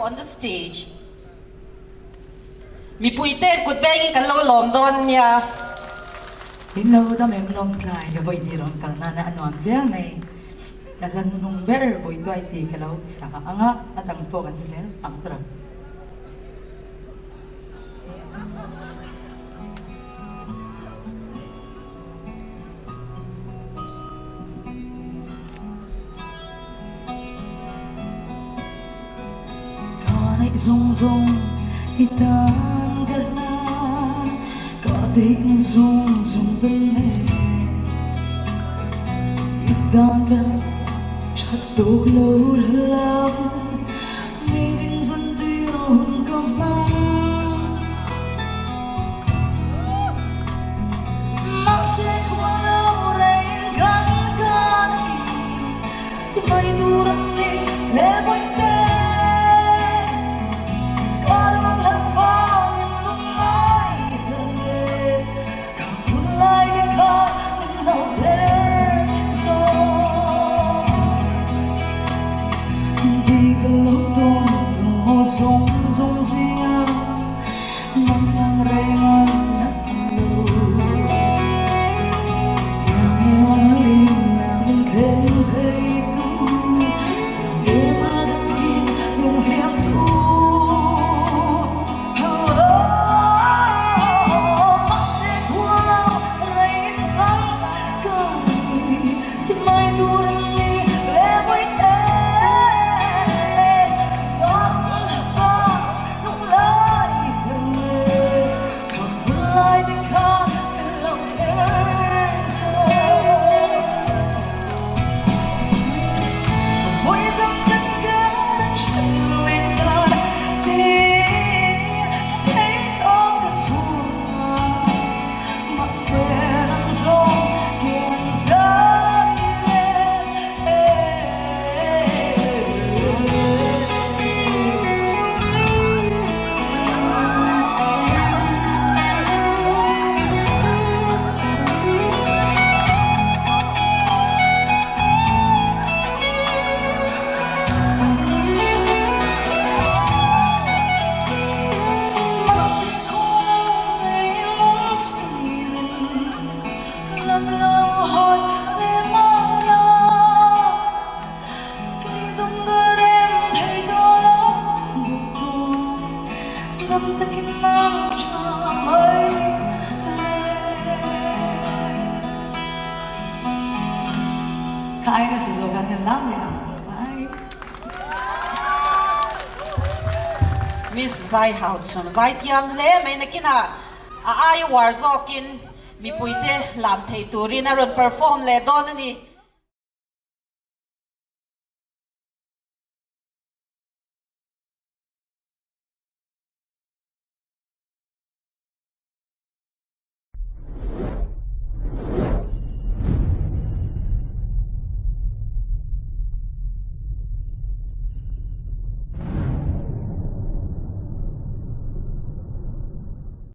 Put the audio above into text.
on the stage. Mi puiten kut begi kan lo lom don nia. In lo da mem Lawngtlai ga boy di ron kal na anuam Ziang nei. Dalan nung ber Bawihtuai ti kalau sa anga atang po kan sel amtra. Rung rung itan galan có tiếng rung rung bên mê itan galan chợt tục lâu lâu nghe đến dân tuy hồn cầm mong mặc sẽ qua lâu đây gắn gắn thì mây tu đắm đi lẽ bối rung rung riêng nắng nắng reng nắng lù tiếng em linh nàng khen thấy tu tiếng em đã tin lung hiểm tu mặc sẽ thua lao reng vắng cay tiếng mai tu đang đi lẽ với Khai nó sẽ dồn gan nhân lắm nhỉ? Miss Zaii Hauchhum, Zaithiam le mai nakina ai warzokin mi puite lam thei turin aron perform le don ani